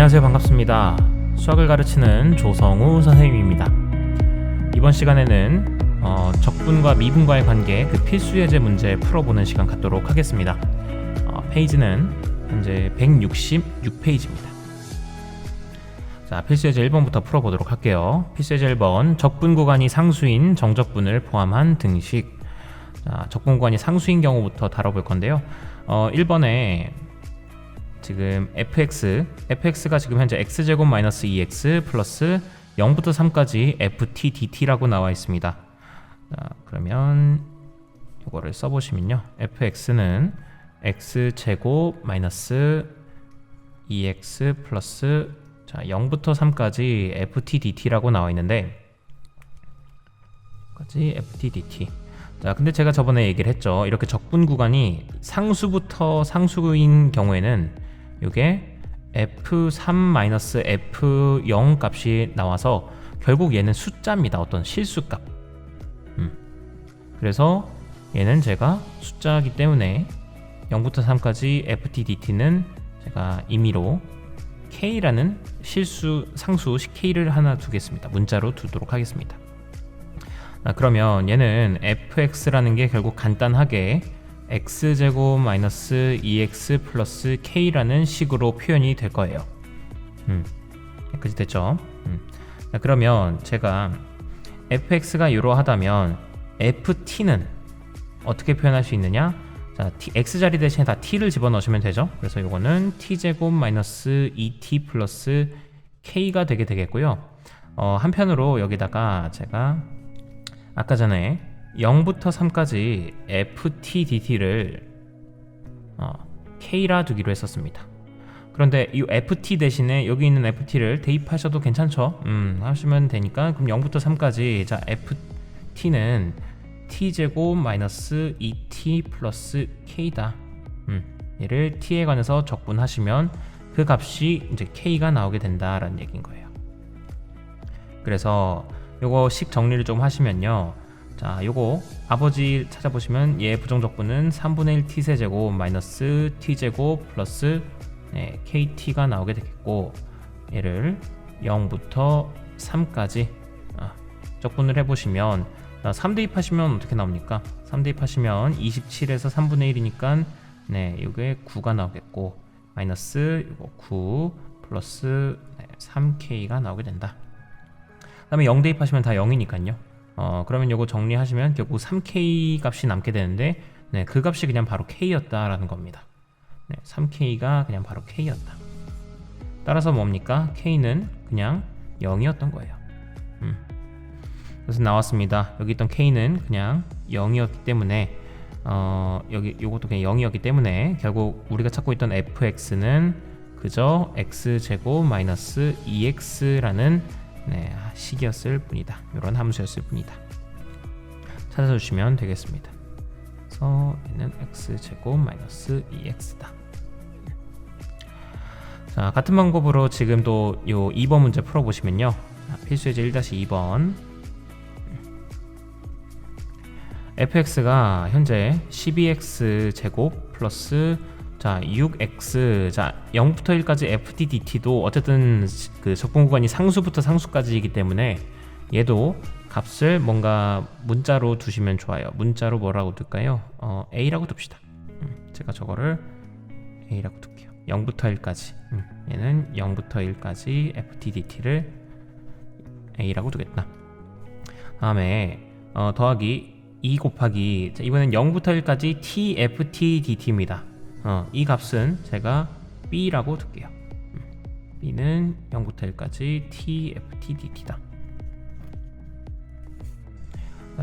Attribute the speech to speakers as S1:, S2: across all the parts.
S1: 안녕하세요. 반갑습니다. 수학을 가르치는 조성우 선생님입니다. 이번 시간에는 적분과 미분과의 관계 그 필수 예제 문제 풀어보는 시간 갖도록 하겠습니다. 페이지는 현재 166페이지입니다. 자, 필수 예제 1번부터 풀어보도록 할게요. 필수 예제 1번, 적분 구간이 상수인 정적분을 포함한 등식. 자, 적분 구간이 상수인 경우부터 다뤄볼 건데요. 1번에 지금 fx가 지금 현재 x제곱 마이너스 2x 플러스 0부터 3까지 ft dt라고 나와 있습니다. 자, 그러면 이거를 써보시면요, fx는 x제곱 마이너스 2x 플러스 0부터 3까지 ft dt라고 나와 있는데, ft dt. 자, 근데 제가 저번에 얘기를 했죠. 이렇게 적분 구간이 상수부터 상수인 경우에는 이게 f3-f0 값이 나와서 결국 얘는 숫자입니다. 어떤 실수값. 그래서 얘는 제가 숫자이기 때문에 0부터 3까지 ft dt는 제가 임의로 k라는 실수 상수 k를 하나 두겠습니다. 문자로 두도록 하겠습니다. 그러면 얘는 fx라는 게 결국 간단하게 x제곱 마이너스 2x 플러스 k라는 식으로 표현이 될 거예요. 여기까지 됐죠? 그러면 제가 fx가 이러하다면 ft는 어떻게 표현할 수 있느냐? 자, x자리 대신에 다 t를 집어넣으시면 되죠. 그래서 이거는 t제곱 마이너스 2t 플러스 k가 되게 되겠고요. 한편으로 여기다가 제가 아까 전에 0부터 3까지 ft dt를 k라 두기로 했었습니다. 그런데 이 ft 대신에 여기 있는 ft를 대입하셔도 괜찮죠? 하시면 되니까, 그럼 0부터 3까지 자 ft는 t제곱 마이너스 2t 플러스 k다. 얘를 t에 관해서 적분하시면 그 값이 이제 k가 나오게 된다라는 얘기인 거예요. 그래서 요거 식 정리를 좀 하시면요, 자, 요거 아버지 찾아보시면 얘 부정적분은 3분의 1 t세제곱 마이너스 t제곱 플러스 kt가 나오게 되겠고, 얘를 0부터 3까지 적분을 해보시면, 3 대입하시면 어떻게 나옵니까? 3 대입하시면 27에서 3분의 1이니까 요게 9가 나오겠고, 마이너스 요거 9 플러스 3k가 나오게 된다. 그 다음에 0 대입하시면 다 0이니까요. 그러면 요거 정리하시면 결국 3k 값이 남게 되는데, 그 값이 그냥 바로 k였다라는 겁니다. 3k가 그냥 바로 k였다. 따라서 뭡니까? k는 그냥 0이었던 거예요. 그래서 나왔습니다. 여기 있던 k는 그냥 0이었기 때문에, 여기 요것도 그냥 0이었기 때문에 결국 우리가 찾고 있던 fx는 그저 x제곱 마이너스 2x라는 식이었을 뿐이다. 이런 함수였을 뿐이다. 찾아주시면 되겠습니다. 그래서 얘는 x제곱 마이너스 2x다. 자, 같은 방법으로 지금도 요 2번 문제 풀어보시면요, 필수예제 1-2번, fx가 현재 12x제곱 플러스 6x, 0부터 1까지 ft dt도 어쨌든 그 적분 구간이 상수부터 상수까지이기 때문에 얘도 값을 뭔가 문자로 두시면 좋아요. 문자로 뭐라고 둘까요? a라고 둡시다. 제가 저거를 a라고 둘게요. 0부터 1까지. 얘는 0부터 1까지 ft dt를 a라고 두겠다. 다음에 더하기 2 곱하기, 이번엔 0부터 1까지 tft dt입니다. 이 값은 제가 b라고 둘게요. b는 0부터 1까지 tft dt다.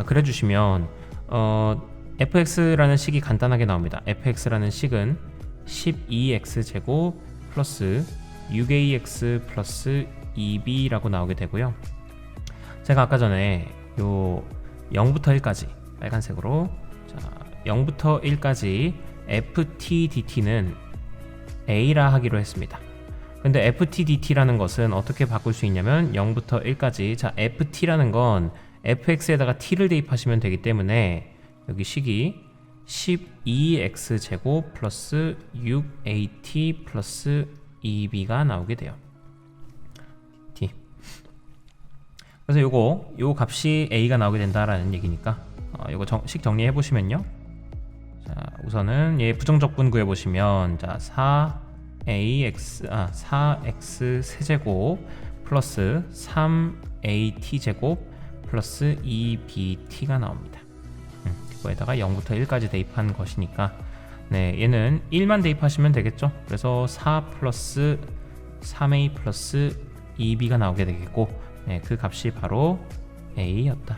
S1: 그래주시면 fx라는 식이 간단하게 나옵니다. fx라는 식은 12x제곱 플러스 6ax 플러스 2b라고 나오게 되고요. 제가 아까 전에 요 0부터 1까지 빨간색으로, 0부터 1까지 ft dt는 a라 하기로 했습니다. 근데 ft dt라는 것은 어떻게 바꿀 수 있냐면 0부터 1까지, ft라는 건 fx에다가 t를 대입하시면 되기 때문에 여기 식이 12x제곱 플러스 6at 플러스 2b가 나오게 돼요. 그래서 요 값이 a가 나오게 된다라는 얘기니까 요거 식 정리해 보시면요. 자, 우선은 얘 부정적분 구해 보시면 자 4x 세제곱 플러스 3at 제곱 플러스 2bt가 나옵니다. 그거에다가 0부터 1까지 대입한 것이니까 네, 얘는 1만 대입하시면 되겠죠. 그래서 4 플러스 3a 플러스 2b가 나오게 되겠고 네, 그 값이 바로 a였다.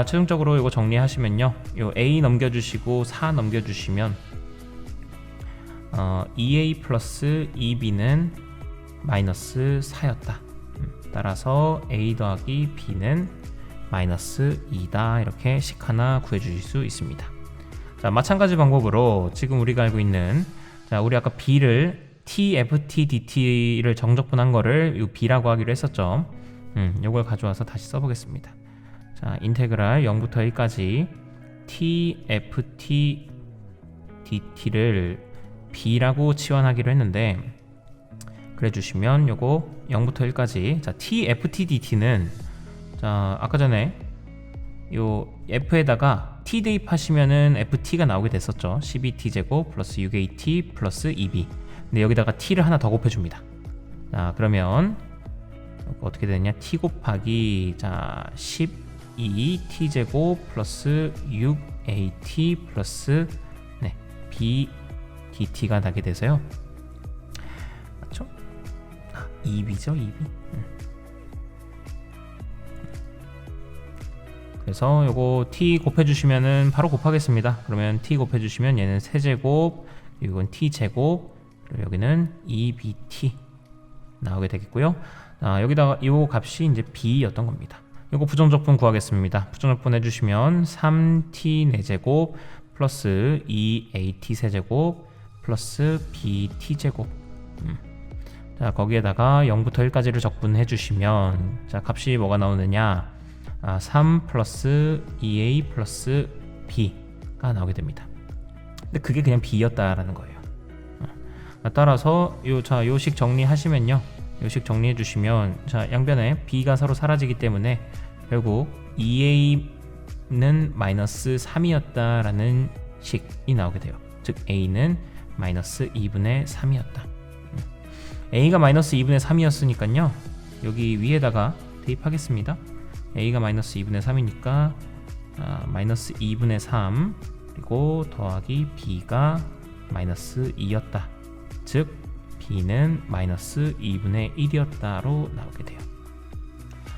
S1: 최종적으로 이거 정리하시면요, 요 a 넘겨주시고 4 넘겨주시면 2a 플러스 2b는 마이너스 4였다. 따라서 a 더하기 b는 마이너스 2다. 이렇게 식 하나 구해주실 수 있습니다. 자, 마찬가지 방법으로 지금 우리가 알고 있는 자, 우리 아까 b를 tftdt를 정적분한 거를 이 b라고 하기로 했었죠. 요걸 가져와서 다시 써보겠습니다. 자, 인테그랄 0부터 1까지 tftdt를 b라고 치환하기로 했는데, 그래 주시면 요거 0부터 1까지 자, tftdt는 자, 아까 전에 요 f에다가 t 대입하시면은 ft가 나오게 됐었죠. 12t 제곱 플러스 6at 플러스 2b. 근데 여기다가 t를 하나 더 곱해줍니다. 자, 그러면 어떻게 되냐? t 곱하기 자 12t 제곱 플러스 6at 플러스 네, b dt가 나게 돼서요. 맞죠? 2b죠, 2b. 그래서 요거 t 곱해주시면은 바로 곱하겠습니다. 그러면 t 곱해주시면 얘는 세제곱, 이건 t 제곱, 그리고 여기는 2bt 나오게 되겠고요. 여기다가 이 값이 이제 b였던 겁니다. 이거 부정적분 구하겠습니다. 부정적분 해주시면 3t 4제곱 플러스 2at 세제곱 플러스 bt 제곱. 자, 거기에다가 0부터 1까지를 적분해 주시면 자, 값이 뭐가 나오느냐? 3 플러스 2a 플러스 b가 나오게 됩니다. 근데 그게 그냥 b였다라는 거예요. 따라서 요 식 정리하시면요, 요 식 정리해 주시면 자, 양변에 b가 서로 사라지기 때문에 결국 2a는 마이너스 3이었다라는 식이 나오게 돼요. 즉 a는 마이너스 2분의 3이었다. a가 마이너스 2분의 3이었으니까요, 여기 위에다가 대입하겠습니다. a가 마이너스 2분의 3이니까 마이너스 2분의 3 그리고 더하기 b가 마이너스 2였다. 즉 b는 마이너스 2분의 1이었다로 나오게 돼요.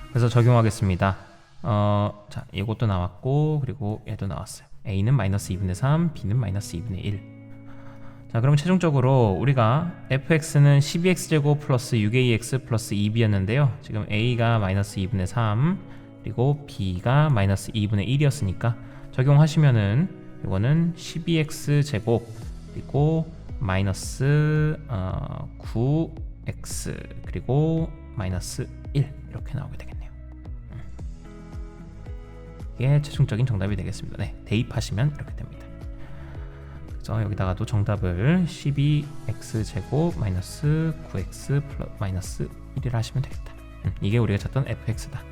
S1: 그래서 적용하겠습니다. 자, 이것도 나왔고 그리고 얘도 나왔어요. a는 마이너스 2분의 3, b는 마이너스 2분의 1. 자, 그럼 최종적으로 우리가 fx는 12x제곱 플러스 6ax 플러스 2b였는데요. 지금 a가 마이너스 2분의 3 그리고 b가 마이너스 2분의 1이었으니까 적용하시면은 이거는 12x제곱 그리고 마이너스 9x 그리고 마이너스 1 이렇게 나오게 되겠네요. 이게 최종적인 정답이 되겠습니다. 네, 대입하시면 이렇게 됩니다. 그래서 여기다가도 정답을 12x제곱 마이너스 9x 플러스 마이너스 1이라 하시면 되겠다. 이게 우리가 찾던 fx다.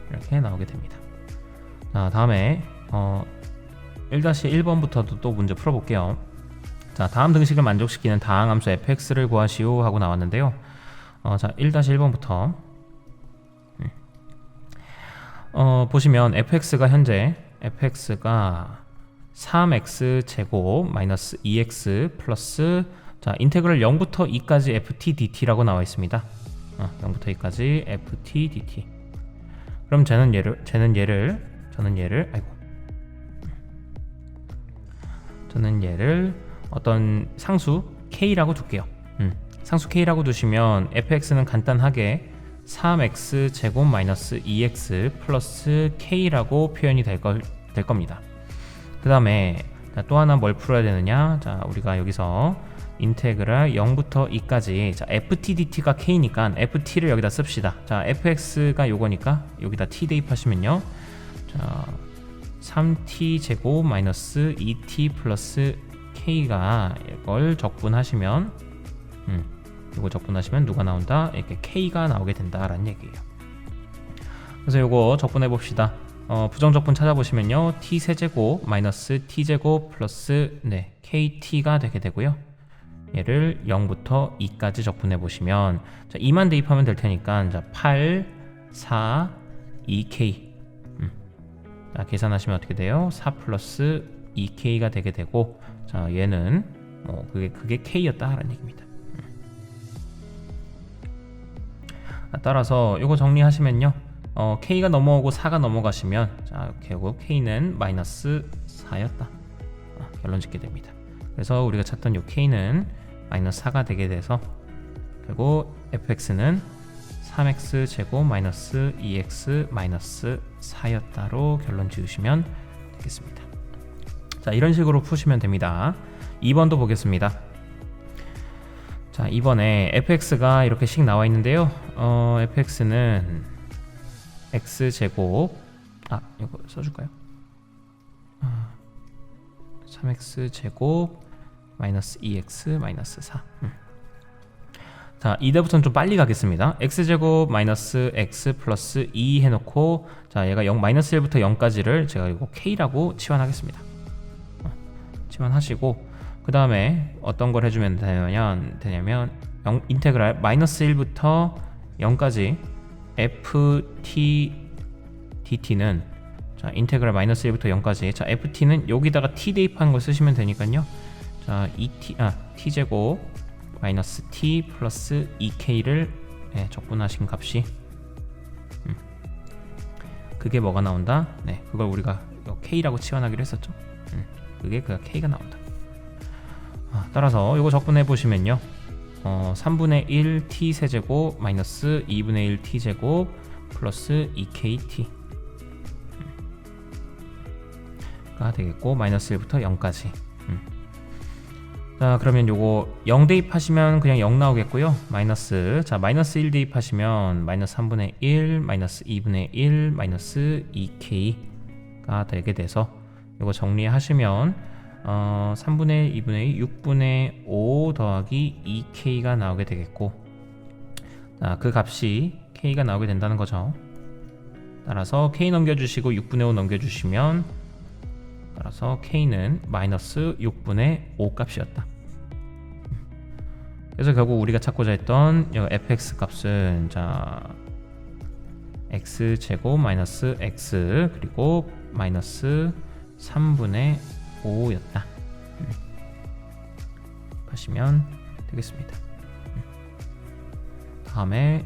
S1: 이렇게 나오게 됩니다. 자, 다음에 1-1번부터도 또 문제 풀어볼게요. 자, 다음 등식을 만족시키는 다항함수 fx를 구하시오 하고 나왔는데요. 자, 1-1번부터 보시면 fx가 현재 fx가 3x 제곱 마이너스 2x 플러스 자, 인테그럴 0부터 2까지 ft dt라고 나와 있습니다. 0부터 2까지 ft dt. 그럼 저는 얘를 어떤 상수 k라고 둘게요. 상수 k라고 두시면 fx는 간단하게 3x 제곱 마이너스 2x 플러스 k라고 표현이 될 겁니다. 그 다음에 또 하나 뭘 풀어야 되느냐? 자, 우리가 여기서 인테그랄 0부터 2까지 자, ftdt가 k니까 ft를 여기다 씁시다. 자, fx가 요거니까 여기다 t 대입하시면요, 자, 3t 제곱 마이너스 2t 플러스 k가 이걸 적분하시면 이거 적분하시면 누가 나온다? 이렇게 K가 나오게 된다라는 얘기예요. 그래서 이거 적분해 봅시다. 부정적분 찾아보시면요, t 세제곱 마이너스 t 제곱 플러스 kt가 되게 되고요. 얘를 0부터 2까지 적분해 보시면, 자, 2만 대입하면 될 테니까, 자, 8, 4, 2k. 자, 계산하시면 어떻게 돼요? 4 플러스 2k가 되게 되고, 자, 얘는 그게 k였다라는 얘기입니다. 따라서 이거 정리하시면요, k가 넘어오고 4가 넘어가시면, 자, 결국 k는 마이너스 4였다. 결론 짓게 됩니다. 그래서 우리가 찾던 요 k는 마이너스 4가 되게 돼서 그리고 fx는 3x 제곱 마이너스 2x 마이너스 4였다로 결론 지으시면 되겠습니다. 자, 이런 식으로 푸시면 됩니다. 2번도 보겠습니다. 자, 이번에 fx가 이렇게 씩 나와 있는데요. fx는 x 제곱, 이거 써줄까요? 3x 제곱 마이너스 2x 마이너스 4. 자, 이때부터는 좀 빨리 가겠습니다. x제곱 마이너스 x 플러스 2 해놓고, 자, 얘가 0, 마이너스 1부터 0까지를 제가 이거 k라고 치환하겠습니다. 치환하시고, 그 다음에 어떤 걸 해주면 되냐면 인테그랄 마이너스 1부터 0까지 ft dt는, 자, 인테그랄 마이너스 1부터 0까지, 자, ft는 여기다가 t 대입한 거 쓰시면 되니까요. 자, t 제곱 마이너스 t 플러스 2k를 적분하신 값이 그게 뭐가 나온다? 네, 그걸 우리가 k라고 치환하기로 했었죠. 그게 k가 나온다. 따라서 이거 적분해 보시면요, 3분의 1 t 세제곱 마이너스 2분의 1 t 제곱 플러스 2kt 가 되겠고, 마이너스 1부터 0까지. 자, 그러면 요거 0 대입하시면 그냥 0 나오겠고요. 마이너스, 자, 마이너스 1 대입하시면 마이너스 3분의 1 마이너스 2분의 1 마이너스 2k가 되게 돼서 요거 정리하시면 3분의 1, 2분의 2, 6분의 5 더하기 2k가 나오게 되겠고, 자, 그 값이 k가 나오게 된다는 거죠. 따라서 k 넘겨주시고 6분의 5 넘겨주시면, 따라서 k는 마이너스 6분의 5 값이었다. 그래서 결국 우리가 찾고자 했던 fx 값은, 자, x 제곱 마이너스 x 그리고 마이너스 3분의 5였다. 하시면 되겠습니다. 다음에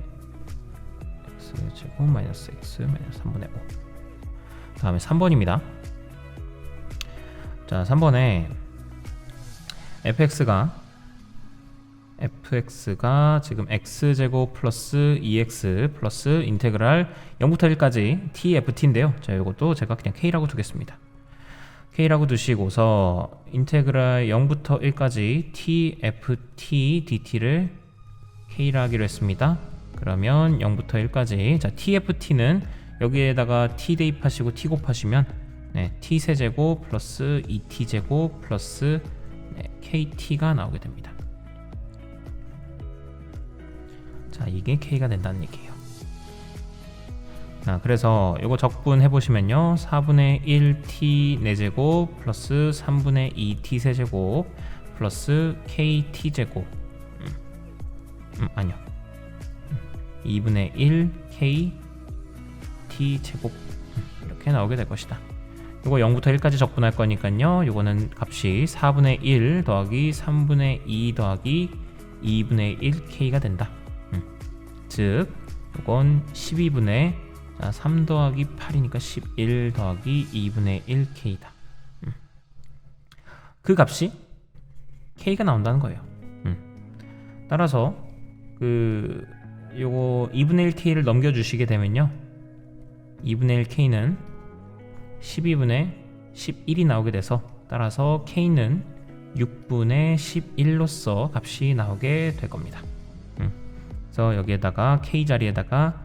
S1: x 제곱 마이너스 x 마이너스 3분의 5. 다음에 3번입니다. 자, 3번에 fx가 지금 x제곱 플러스 2x 플러스 인테그랄 0부터 1까지 tft인데요. 자, 이것도 제가 그냥 k라고 두겠습니다. k라고 두시고서 인테그랄 0부터 1까지 tft dt를 k라 하기로 했습니다. 그러면 0부터 1까지, 자, tft는 여기에다가 t 대입하시고 t 곱하시면 t 세제곱 플러스 2t 제곱 플러스 kt가 나오게 됩니다. 자, 이게 k가 된다는 얘기예요. 그래서 이거 적분해 보시면요, 4분의 1t 4제곱 플러스 3분의 2t 세제곱 플러스 kt 제곱, 아니요, 2분의 1 k t 제곱 이렇게 나오게 될 것이다. 이거 0부터 1까지 적분할 거니까요, 이거는 값이 4분의 1 더하기 3분의 2 더하기 2분의 1k가 된다. 즉 이건 12분의 3 더하기 8이니까 11 더하기 2분의 1k다. 그 값이 k가 나온다는 거예요. 따라서 요거 2분의 1k를 넘겨주시게 되면요, 2분의 1k는 12분의 11이 나오게 돼서, 따라서 k는 6분의 11로서 값이 나오게 될 겁니다. 그래서 여기에다가 k 자리에다가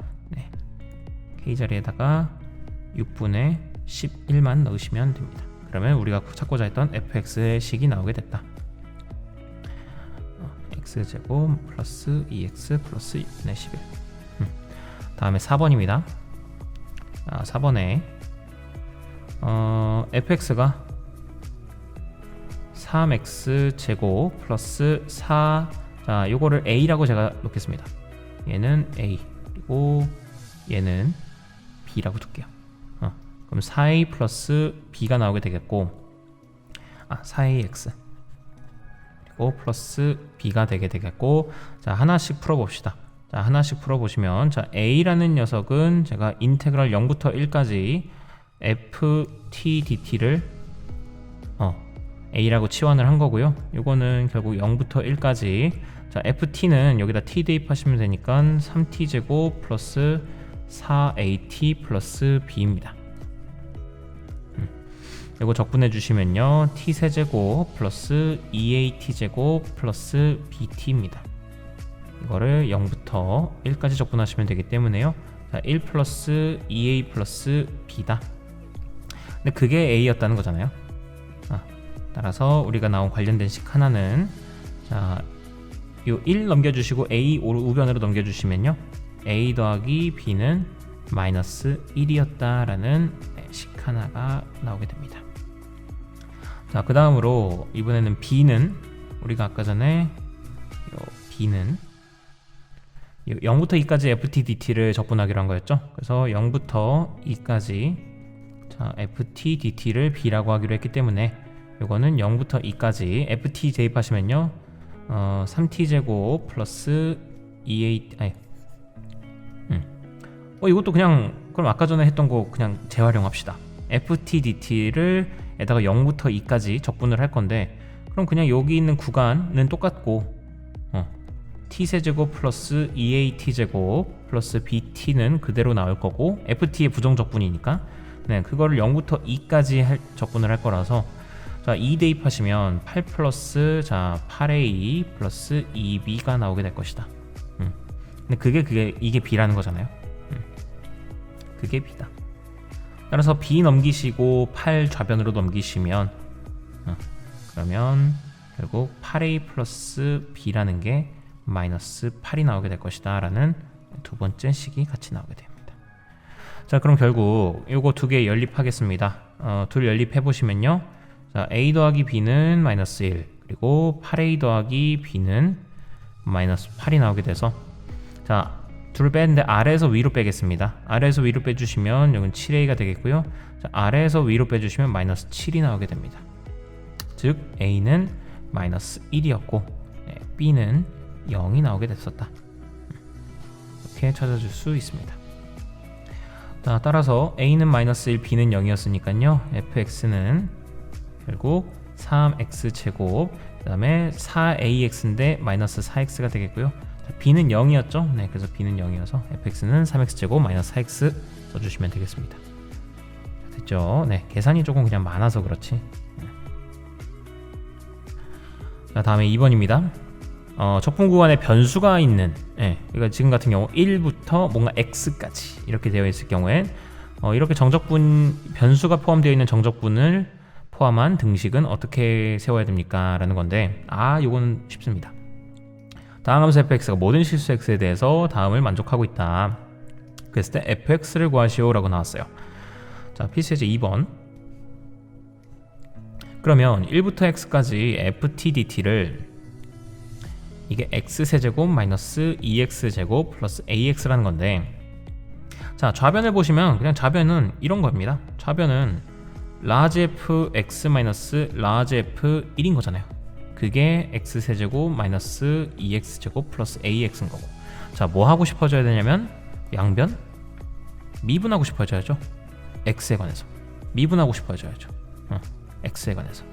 S1: 6분의 11만 넣으시면 됩니다. 그러면 우리가 찾고자 했던 fx의 식이 나오게 됐다. x제곱 플러스 2x 플러스 6분의 11. 다음에 4번입니다. 4번에 fx가 3x제곱 플러스 4, 자 요거를 a라고 제가 놓겠습니다. 얘는 a, 그리고 얘는 b라고 둘게요. 그럼 4a 플러스 b가 나오게 되겠고, 4ax 그리고 플러스 b가 되게 되겠고, 자 하나씩 풀어봅시다. 자 하나씩 풀어보시면, 자 a라는 녀석은 제가 인테그랄 0부터 1까지 ft dt를 a라고 치환을 한 거고요. 이거는 결국 0부터 1까지, 자 ft는 여기다 t 대입하시면 되니까 3t 제곱 플러스 4at 플러스 b입니다. 이거 적분해 주시면요, t 세제곱 플러스 2at 제곱 플러스 bt입니다. 이거를 0부터 1까지 적분하시면 되기 때문에요, 자 1 플러스 2a 플러스 b다. 근데 그게 a였다는 거잖아요. 따라서 우리가 나온 관련된 식 하나는, 자 요 1 넘겨주시고 a 우변으로 넘겨주시면요, a 더하기 b는 마이너스 1이었다라는 식 하나가 나오게 됩니다. 자 그 다음으로 이번에는 b는, 우리가 아까 전에 요 b는 0부터 2까지 ft dt를 적분하기로 한 거였죠. 그래서 0부터 2까지 자 ft dt를 b라고 하기로 했기 때문에 요거는 0부터 2까지 ft 대입하시면요, 3t 제곱 플러스 2a, 이것도 그냥, 그럼 아까 전에 했던 거 그냥 재활용합시다. ft dt를 에다가 0부터 2까지 적분을 할 건데, 그럼 그냥 여기 있는 구간은 똑같고, t세제곱 플러스 2at 제곱 플러스 bt는 그대로 나올 거고, ft의 부정적분이니까 네, 그거를 0부터 2까지 적분을 할 거라서, 자 2 대입하시면 8 플러스 자 8a 플러스 2b가 나오게 될 것이다. 근데 이게 b라는 거잖아요. 그게 b다. 따라서 b 넘기시고 8 좌변으로 넘기시면, 그러면 결국 8a 플러스 b라는 게 마이너스 8이 나오게 될 것이다 라는 두 번째 식이 같이 나오게 됩니다. 자 그럼 결국 요거 두 개 연립하겠습니다. 둘 연립해 보시면요, 자 a 더하기 b는 마이너스 1, 그리고 8a 더하기 b는 마이너스 8이 나오게 돼서, 자 둘을 빼는데 아래에서 위로 빼겠습니다. 아래에서 위로 빼주시면 여기는 7a가 되겠고요. 자, 아래에서 위로 빼주시면 마이너스 7이 나오게 됩니다. 즉 a는 마이너스 1이었고 b는 0이 나오게 됐었다. 이렇게 찾아줄 수 있습니다. 자, 따라서 a는 마이너스 1, b는 0이었으니까요, fx는 결국 3x제곱 그 다음에 4ax인데 마이너스 4x가 되겠고요. 자, b는 0이었죠. 네, 그래서 b는 0이어서 fx는 3x제곱 마이너스 4x 써주시면 되겠습니다. 자, 됐죠? 네, 계산이 조금 그냥 많아서 그렇지. 자, 다음에 2번입니다. 적분 구간에 변수가 있는, 그러니까 지금 같은 경우 1부터 뭔가 x까지 이렇게 되어 있을 경우엔 이렇게 변수가 포함되어 있는 정적분을 포함한 등식은 어떻게 세워야 됩니까? 라는 건데, 요건 쉽습니다. 다음 함수 fx가 모든 실수 x에 대해서 다음을 만족하고 있다. 그랬을 때 fx를 구하시오 라고 나왔어요. 자, 필수예제 2번. 그러면 1부터 x까지 ft dt를 이게 x세제곱 마이너스 2x제곱 플러스 ax라는 건데, 자 좌변을 보시면 그냥 좌변은 이런 겁니다. 좌변은 라지 f x 마이너스 라지 f 1인 거잖아요. 그게 x세제곱 마이너스 2x제곱 플러스 ax인 거고, 자 뭐 하고 싶어져야 되냐면 양변 미분하고 싶어져야죠. x에 관해서 미분하고 싶어져야죠. x에 관해서.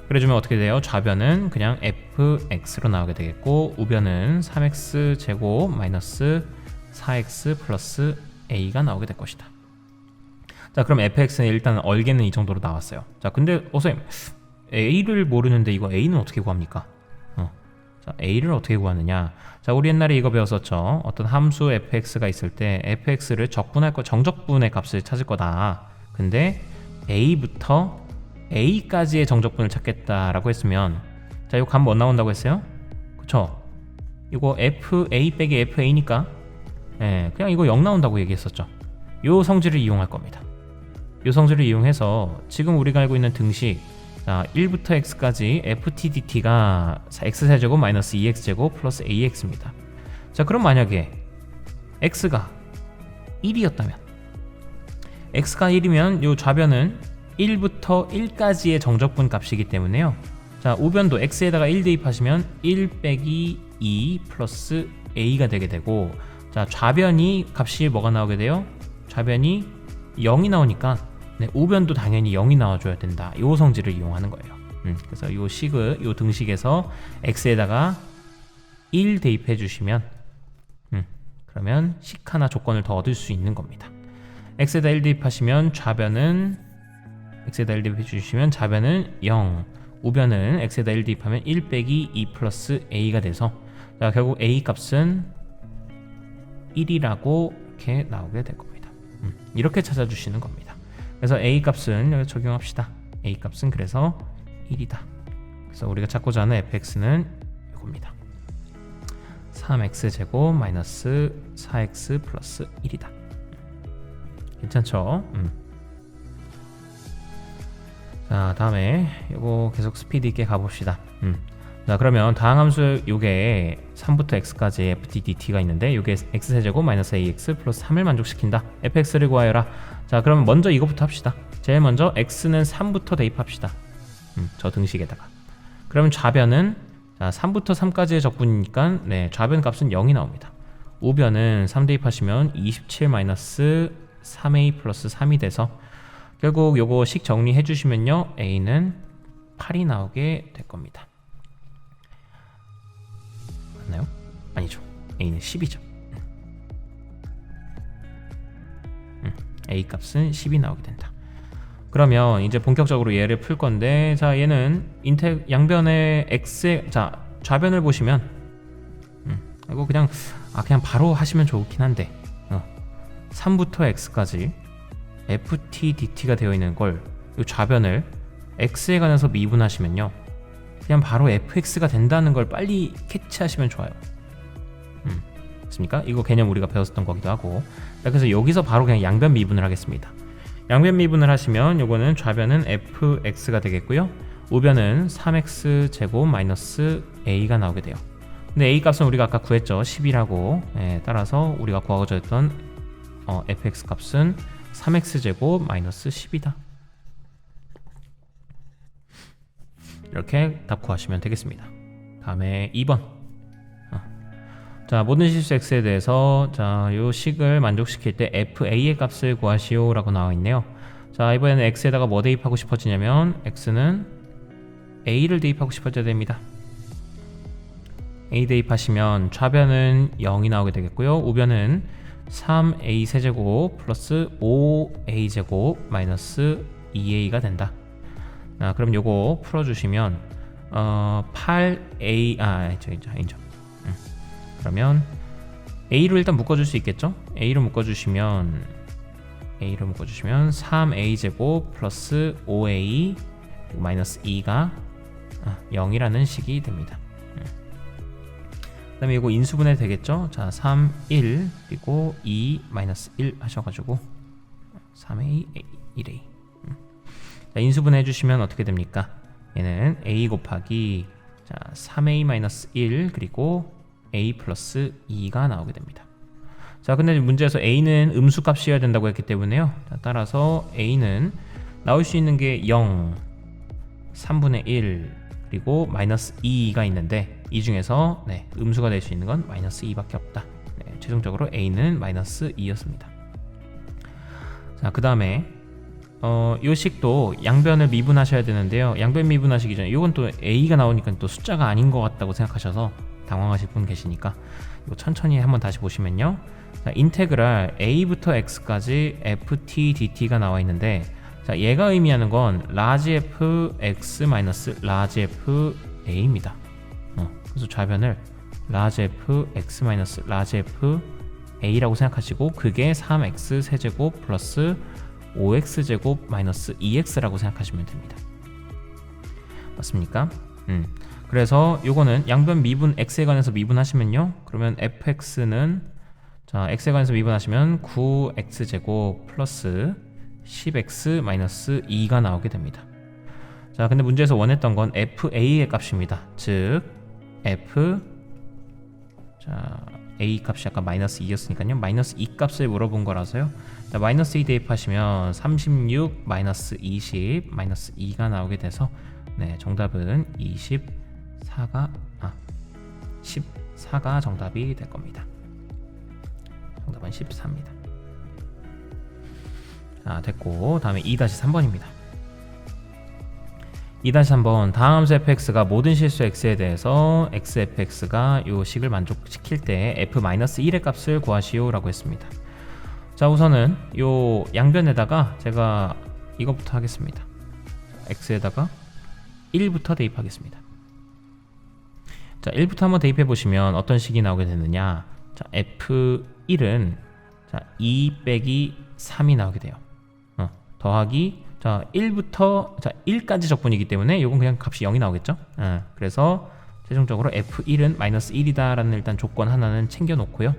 S1: 그래주면 어떻게 돼요? 좌변은 그냥 fx로 나오게 되겠고, 우변은 3x제곱 마이너스 4x 플러스 a가 나오게 될 것이다. 자 그럼 fx는 일단 얼개는 이 정도로 나왔어요. 자 근데 선생님 a를 모르는데 이거 a는 어떻게 구합니까? 자 a를 어떻게 구하느냐? 자 우리 옛날에 이거 배웠었죠. 어떤 함수 fx가 있을 때 fx를 적분할 거, 정적분의 값을 찾을 거다. 근데 a부터 a까지의 정적분을 찾겠다라고 했으면, 자 이 값 뭐 나온다고 했어요? 그쵸? 이거 FA 빼기 FA니까 그냥 이거 0 나온다고 얘기했었죠. 요 성질을 이용할 겁니다. 요 성질을 이용해서 지금 우리가 알고 있는 등식, 자 1부터 x까지 ftdt가 x세제곱 마이너스 2x제곱 플러스 ax입니다. 자 그럼 만약에 x가 1이었다면, x가 1이면 요 좌변은 1부터 1까지의 정적분 값이기 때문에요. 자 우변도 x에다가 1 대입하시면 1 빼기 2 플러스 a가 되게 되고, 자 좌변이 값이 뭐가 나오게 돼요? 좌변이 0이 나오니까 우변도 당연히 0이 나와줘야 된다. 요 성질을 이용하는 거예요. 그래서 요 식을, 요 등식에서 x에다가 1 대입해 주시면 그러면 식 하나 조건을 더 얻을 수 있는 겁니다. x에다 1 대입하시면 좌변은, x에다 1 대입해 주시면 좌변은 0, 우변은 x에다 1 대입하면 1 빼기 2 플러스 a가 돼서, 자 결국 a 값은 1이라고 이렇게 나오게 될 겁니다. 이렇게 찾아주시는 겁니다. 그래서 a 값은 여기 적용합시다. a 값은 그래서 1이다. 그래서 우리가 찾고자 하는 fx는 이겁니다. 3x 제곱 마이너스 4x 플러스 1이다. 괜찮죠? 자 다음에 이거 계속 스피드 있게 가봅시다. 자 그러면 다항함수 요게 3부터 x까지 ftdt가 있는데 요게 x세제곱 마이너스 ax 플러스 3을 만족시킨다. fx를 구하여라. 자 그러면 먼저 이거부터 합시다. 제일 먼저 x는 3부터 대입합시다. 저 등식에다가. 그러면 좌변은, 자 3부터 3까지의 적분이니까 좌변 값은 0이 나옵니다. 우변은 3 대입하시면 27 마이너스 3a 플러스 3이 돼서 결국 요거 식 정리해 주시면요 a는 8이 나오게 될 겁니다. 맞나요? 아니죠. a는 10이죠. a 값은 10이 나오게 된다. 그러면 이제 본격적으로 얘를 풀 건데, 자 얘는 양변의 x의, 자 좌변을 보시면 이거 그냥 바로 하시면 좋긴 한데 3부터 x까지 ftdt가 되어 있는 걸, 이 좌변을 x에 관해서 미분하시면요 그냥 바로 fx가 된다는 걸 빨리 캐치하시면 좋아요. 맞습니까? 이거 개념 우리가 배웠었던 거기도 하고. 그래서 여기서 바로 그냥 양변 미분을 하겠습니다. 양변 미분을 하시면 요거는 좌변은 fx가 되겠고요, 우변은 3x 제곱 마이너스 a가 나오게 돼요. 근데 a 값은 우리가 아까 구했죠, 10이라고. 따라서 우리가 구하고자 했던 fx 값은 3x 제곱 마이너스 10이다. 이렇게 답 구하시면 되겠습니다. 다음에 2번. 자 모든 실수 x에 대해서 요 식을 만족시킬 때 fa의 값을 구하시오 라고 나와 있네요. 자 이번에는 x에다가 뭐 대입하고 싶어지냐면, x는 a를 대입하고 싶어져야 됩니다. a 대입하시면 좌변은 0이 나오게 되겠고요, 우변은 3a 세제곱 플러스 5a 제곱 마이너스 2a가 된다. 그럼 요거 풀어주시면 8a 아니죠. 그러면 a로 일단 묶어줄 수 있겠죠? a로 묶어주시면 3a 제곱 플러스 5a 마이너스 2가 0이라는 식이 됩니다. 그 다음에 이거 인수분해 되겠죠? 자 3, 1 그리고 2 마이너스 1 하셔가지고 3a 1a. 자, 인수분해 해주시면 어떻게 됩니까? 얘는 a 곱하기 3a 마이너스 1 그리고 a 플러스 2가 나오게 됩니다. 자 근데 문제에서 a는 음수값이어야 된다고 했기 때문에요. 자, 따라서 a는 나올 수 있는 게 0, 3분의 1 그리고 마이너스 2가 있는데, 이 중에서 음수가 될 수 있는 건 마이너스 2밖에 없다. 최종적으로 a는 마이너스 2였습니다. 자 그 다음에 요 식도 양변을 미분하셔야 되는데요. 양변 미분하시기 전에 이건 또 a가 나오니까 또 숫자가 아닌 것 같다고 생각하셔서 당황하실 분 계시니까 이거 천천히 한번 다시 보시면요. 자, 인테그랄 a부터 x까지 ftdt가 나와 있는데, 자, 얘가 의미하는 건 large f x 마이너스 large f a입니다. 그래서 좌변을 large f x 마이너스 large f a라고 생각하시고, 그게 3x 세제곱 플러스 5x 제곱 마이너스 2x라고 생각하시면 됩니다. 맞습니까? 그래서 요거는 양변 미분 x에 관해서 미분하시면요, 그러면 fx는 자 x에 관해서 미분하시면 9x제곱 플러스 10x 마이너스 2가 나오게 됩니다. 자 근데 문제에서 원했던 건 fa의 값입니다. 즉 f 자 a 값이 아까 마이너스 2였으니까요, 마이너스 2 값을 물어본 거라서요. 자 마이너스 2 대입하시면 36 마이너스 20 마이너스 2가 나오게 돼서 네 정답은 14가 정답이 될 겁니다. 정답은 14입니다. 자 됐고, 다음에 2-3번입니다. 2-3번 다음 함수 fx가 모든 실수 x에 대해서 xfx가 요 식을 만족시킬 때 f-1의 값을 구하시오 라고 했습니다. 자 우선은 요 양변에다가 제가 이것부터 하겠습니다. x에다가 1부터 대입하겠습니다. 자 1부터 한번 대입해 보시면 어떤 식이 나오게 되느냐, 자 f1은 자 2 빼기 3이 나오게 돼요. 더하기 자 1부터 자 1까지 적분이기 때문에 이건 그냥 값이 0이 나오겠죠. 그래서 최종적으로 f1은 마이너스 1이다 라는 일단 조건 하나는 챙겨 놓고요.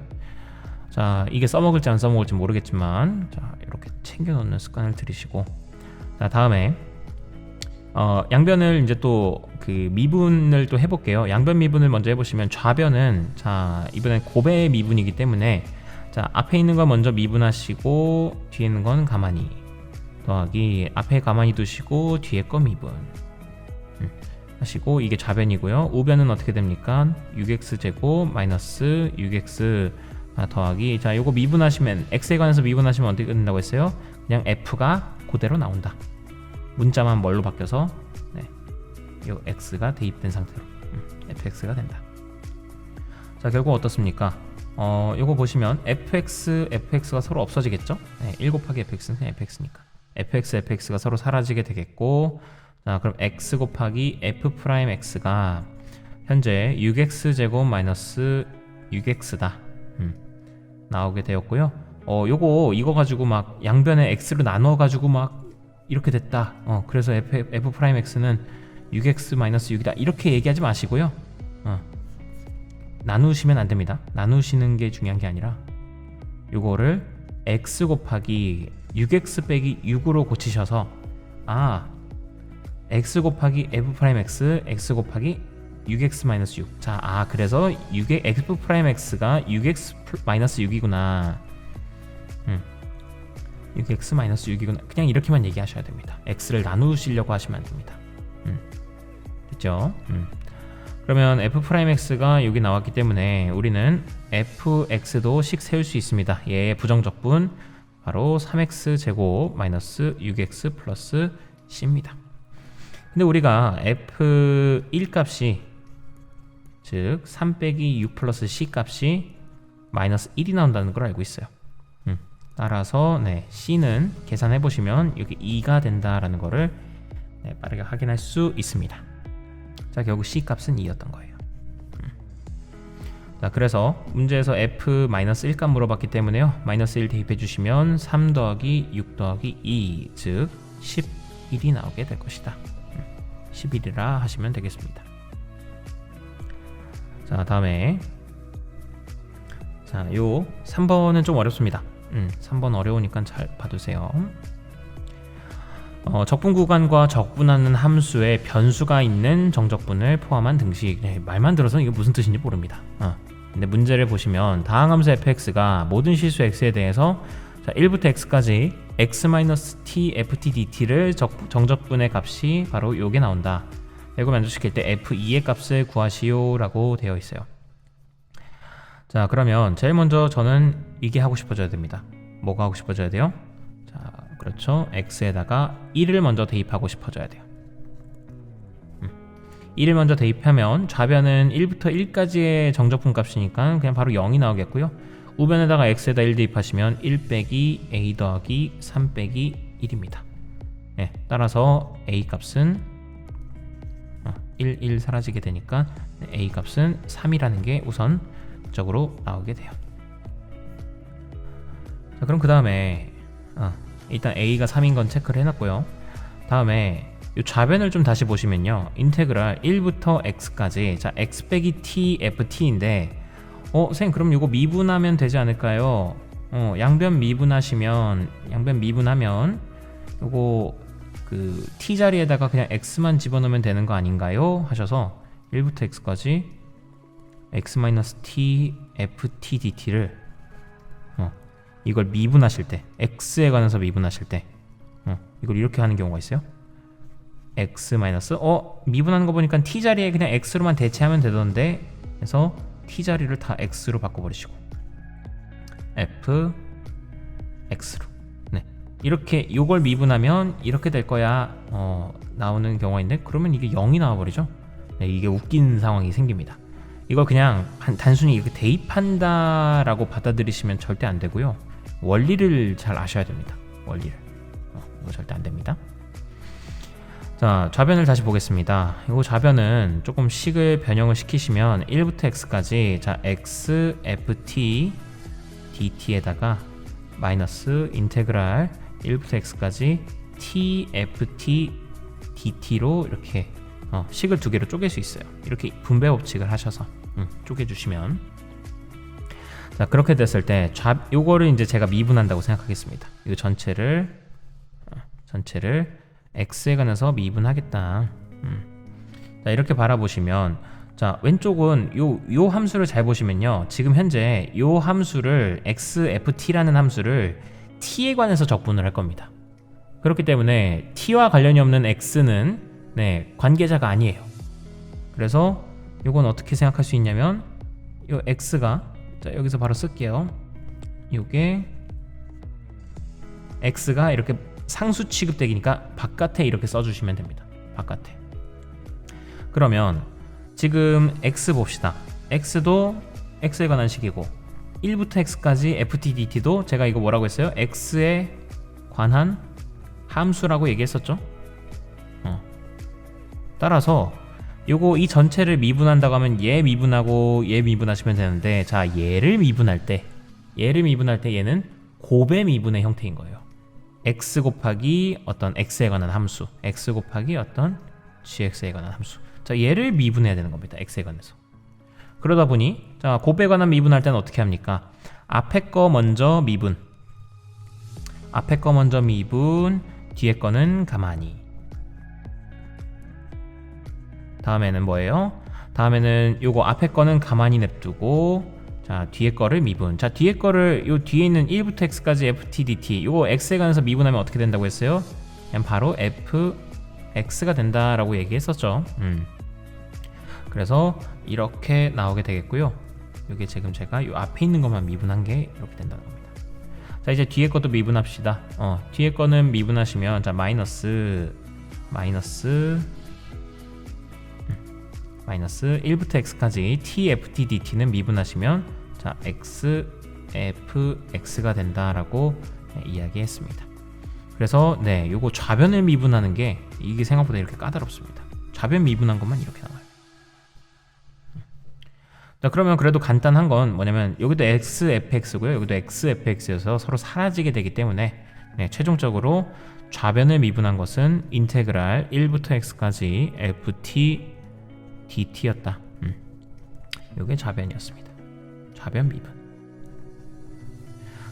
S1: 자 이게 써먹을지 안 써먹을지 모르겠지만 자 이렇게 챙겨 놓는 습관을 들이시고, 자 다음에 양변을 이제 또 그 미분을 또 해볼게요. 양변 미분을 먼저 해보시면 좌변은 자 이번엔 곱의 미분이기 때문에 자 앞에 있는 거 먼저 미분하시고 뒤에 있는 건 가만히 더하기 앞에 가만히 두시고 뒤에 거 미분 하시고, 이게 좌변이고요. 우변은 어떻게 됩니까? 6x제곱 마이너스 6x 더하기 자 요거 미분하시면 x에 관해서 미분하시면 어떻게 된다고 했어요? 그냥 f가 그대로 나온다. 문자만 뭘로 바뀌어서 네, 요 x가 대입된 상태로 fx가 된다. 자 결국 어떻습니까? 요거 보시면 fx가 서로 없어지겠죠? 네, 1 곱하기 fx는 그냥 fx니까 fx가 서로 사라지게 되겠고, 자 그럼 x 곱하기 f'x가 현재 6x제곱 마이너스 6x다 나오게 되었고요. 이거 가지고 막 양변에 x로 나눠 가지고 막 이렇게 됐다. 그래서 f'x는 6x 마이너스 6이다 이렇게 얘기하지 마시고요. 나누시면 안 됩니다. 나누시는 게 중요한 게 아니라 요거를 x 곱하기 6x 빼기 6으로 고치셔서 x 곱하기 f'x x 곱하기 6x 마이너스 6. 자 그래서 6의 f'x가 6x 마이너스 6이구나. 6x 마이너스 6이구나. 그냥 이렇게만 얘기하셔야 됩니다. x를 나누시려고 하시면 안 됩니다. 됐죠? 그러면 f'x가 여기 나왔기 때문에 우리는 fx도 식 세울 수 있습니다. 얘의 부정적분 바로 3x 제곱 마이너스 6x 플러스 c입니다. 근데 우리가 f1 값이 즉 3 빼기 6 플러스 c 값이 마이너스 1이 나온다는 걸 알고 있어요. 따라서 네, c는 계산해 보시면 여기 2가 된다라는 거를 네, 빠르게 확인할 수 있습니다. 자 결국 c 값은 2였던 거예요. 자 그래서 문제에서 f-1 값 물어봤기 때문에요, 마이너스 1 대입해 주시면 3 더하기 6 더하기 2 즉 11이 나오게 될 것이다. 11이라 하시면 되겠습니다. 자 다음에 자 요 3번은 좀 어렵습니다. 3번 어려우니까 잘 봐두세요. 적분 구간과 적분하는 함수에 변수가 있는 정적분을 포함한 등식. 네, 말만 들어서는 이게 무슨 뜻인지 모릅니다. 근데 문제를 보시면 다항 함수 fx가 모든 실수 x에 대해서 자, 1부터 x까지 x-t ft dt를 정적분의 값이 바로 요게 나온다. 이거 만족시킬 때 f2의 값을 구하시오 라고 되어 있어요. 자 그러면 제일 먼저 저는 이게 하고 싶어져야 됩니다. 뭐가 하고 싶어져야 돼요? 자 그렇죠, x에다가 1을 먼저 대입하고 싶어져야 돼요. 1을 먼저 대입하면 좌변은 1부터 1까지의 정적분 값이니까 그냥 바로 0이 나오겠고요. 우변에다가 x에다 1 대입하시면 1 빼기 a 더하기 3 빼기 1입니다. 네, 따라서 a 값은 1 사라지게 되니까 a 값은 3이라는 게 우선 적으로 나오게 돼요. 자 그럼 그 다음에 일단 a가 3인 건 체크를 해놨고요. 다음에 이 좌변을 좀 다시 보시면요, 인테그랄 1부터 x까지, 자 x 빼기 t ft인데 선생님 그럼 이거 미분하면 되지 않을까요? 양변 미분하면 요거 그 t 자리에다가 그냥 x만 집어넣으면 되는 거 아닌가요? 하셔서 1부터 x까지 x-t ft dt를 이걸 미분하실 때, x에 관해서 미분하실 때 이걸 이렇게 하는 경우가 있어요. x 마이너스 미분하는 거 보니까 t 자리에 그냥 x로만 대체하면 되던데, 그래서 t 자리를 다 x로 바꿔버리시고 f x로, 네, 이렇게 요걸 미분하면 이렇게 될 거야 나오는 경우가 있는데, 그러면 이게 0이 나와버리죠. 네, 이게 웃긴 상황이 생깁니다. 이걸 그냥 단순히 이렇게 대입한다라고 받아들이시면 절대 안 되고요. 원리를 잘 아셔야 됩니다. 원리를. 이거 절대 안 됩니다. 자, 좌변을 다시 보겠습니다. 이 좌변은 조금 식을 변형을 시키시면 1부터 x까지, 자 x ft dt에다가 마이너스 인테그랄 1부터 x까지 t ft dt로 이렇게 식을 두 개로 쪼갤 수 있어요. 이렇게 분배 법칙을 하셔서 쪼개주시면, 자 그렇게 됐을 때 요거를 이제 제가 미분한다고 생각하겠습니다. 이거 전체를 x에 관해서 미분하겠다. 자 이렇게 바라보시면, 자 왼쪽은 요 함수를 잘 보시면요, 지금 현재 요 함수를 xft라는 함수를 t에 관해서 적분을 할 겁니다. 그렇기 때문에 t와 관련이 없는 x는 관계자가 아니에요. 그래서 요건 어떻게 생각할 수 있냐면, 요 x가, 자 여기서 바로 쓸게요. 요게 x가 이렇게 상수 취급되기니까 바깥에 이렇게 써주시면 됩니다. 바깥에. 그러면 지금 x 봅시다. x도 x에 관한 식이고 1부터 x까지 ft dt도 제가 이거 뭐라고 했어요? x에 관한 함수라고 얘기했었죠. 따라서 요거 이 전체를 미분한다고 하면 얘 미분하고 얘 미분하시면 되는데, 자 얘를 미분할 때 얘는 곱의 미분의 형태인 거예요. x 곱하기 어떤 x에 관한 함수, x 곱하기 어떤 gx에 관한 함수. 자 얘를 미분해야 되는 겁니다. x에 관해서. 그러다 보니 자 곱에 관한 미분할 때는 어떻게 합니까? 앞에 거 먼저 미분, 뒤에 거는 가만히. 다음에는 뭐예요? 다음에는 요거 앞에 거는 가만히 냅두고, 자 뒤에 거를 미분. 자 뒤에 거를 요 뒤에 있는 1부터 x까지 ft dt, 요거 x에 관해서 미분하면 어떻게 된다고 했어요? 그냥 바로 fx가 된다라고 얘기했었죠. 그래서 이렇게 나오게 되겠고요. 요게 지금 제가 요 앞에 있는 것만 미분한 게 이렇게 된다는 겁니다. 자 이제 뒤에 것도 미분합시다. 뒤에 거는 미분하시면, 자 마이너스 1부터 x까지 t ft dt는 미분하시면, 자 x f x가 된다라고 이야기했습니다. 그래서 요거 좌변을 미분하는 게 이게 생각보다 이렇게 까다롭습니다. 좌변 미분한 것만 이렇게 나와요. 자 그러면 그래도 간단한 건 뭐냐면, 여기도 x fx고요, 여기도 x fx여서 서로 사라지게 되기 때문에 최종적으로 좌변을 미분한 것은 인테그랄 1부터 x까지 ft dt였다. 이게 좌변이었습니다. 좌변 미분.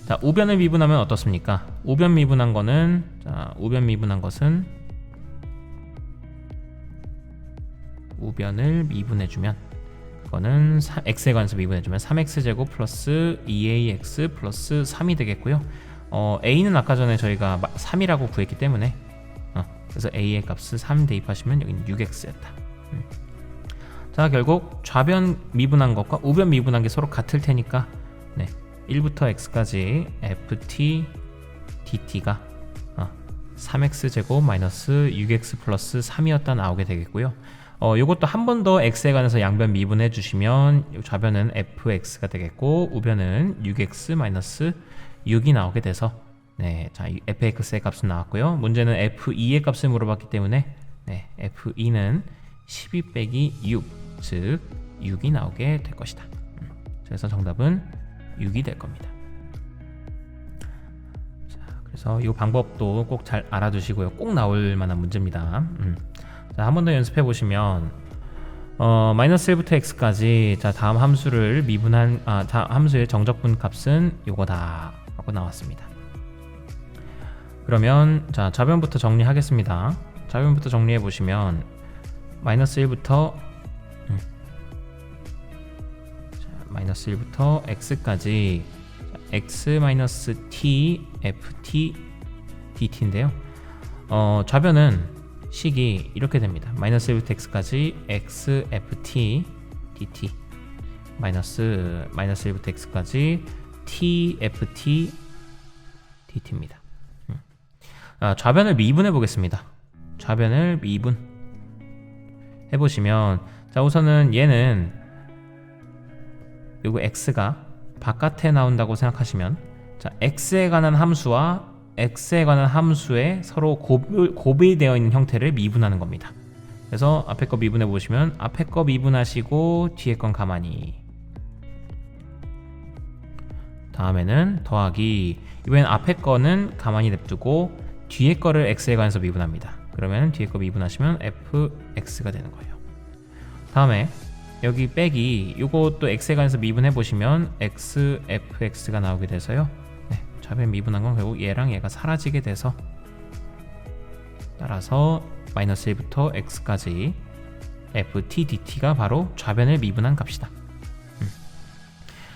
S1: 자 우변을 미분하면 어떻습니까? 우변 미분한 것은 우변을 미분해주면, 그거는 x에 관해서 미분해주면 3x제곱 플러스 2ax 플러스 3이 되겠고요. a는 아까 전에 저희가 3이라고 구했기 때문에 그래서 a의 값을 3 대입하시면 여기는 6x였다. 자 결국 좌변 미분한 것과 우변 미분한 게 서로 같을 테니까 1부터 x까지 ft dt가 3x제곱 마이너스 6x 플러스 3이었다 나오게 되겠고요. 요것도 한 번 더 x에 관해서 양변 미분해 주시면 좌변은 fx가 되겠고 우변은 6x 마이너스 6이 나오게 돼서 자 fx의 값은 나왔고요. 문제는 f2의 값을 물어봤기 때문에 f2는 12 빼기 6, 즉 6이 나오게 될 것이다. 그래서 정답은 6이 될 겁니다. 자, 그래서 이 방법도 꼭 잘 알아두시고요. 꼭 나올 만한 문제입니다. 자, 한 번 더 연습해 보시면 마이너스 1부터 x까지 자 다음 함수를 미분한 다음 함수의 정적분 값은 요거다 하고 나왔습니다. 그러면 자 좌변부터 정리하겠습니다. 좌변부터 정리해 보시면 마이너스 1부터 마이너스 1부터 x까지 x 마이너스 t ft dt인데요. 좌변은 식이 이렇게 됩니다. 마이너스 1부터 x까지 x ft dt 마이너스 1부터 x까지 t ft dt입니다. 좌변을 미분해 보겠습니다. 좌변을 미분 해보시면 자 우선은 얘는 요거 x가 바깥에 나온다고 생각하시면 자 x에 관한 함수와 x에 관한 함수에 서로 고비되어 있는 형태를 미분하는 겁니다. 그래서 앞에 거 미분해 보시면 앞에 거 미분하시고 뒤에 건 가만히, 다음에는 더하기, 이번엔 앞에 거는 가만히 냅두고 뒤에 거를 x에 관해서 미분합니다. 그러면 뒤에 거 미분하시면 fx가 되는 거예요. 다음에 여기 빼기, 요것도 x에 관해서 미분해 보시면 x fx가 나오게 돼서요. 네, 좌변 미분한 건 결국 얘랑 얘가 사라지게 돼서 따라서 마이너스 1부터 x까지 ft dt가 바로 좌변을 미분한 값이다.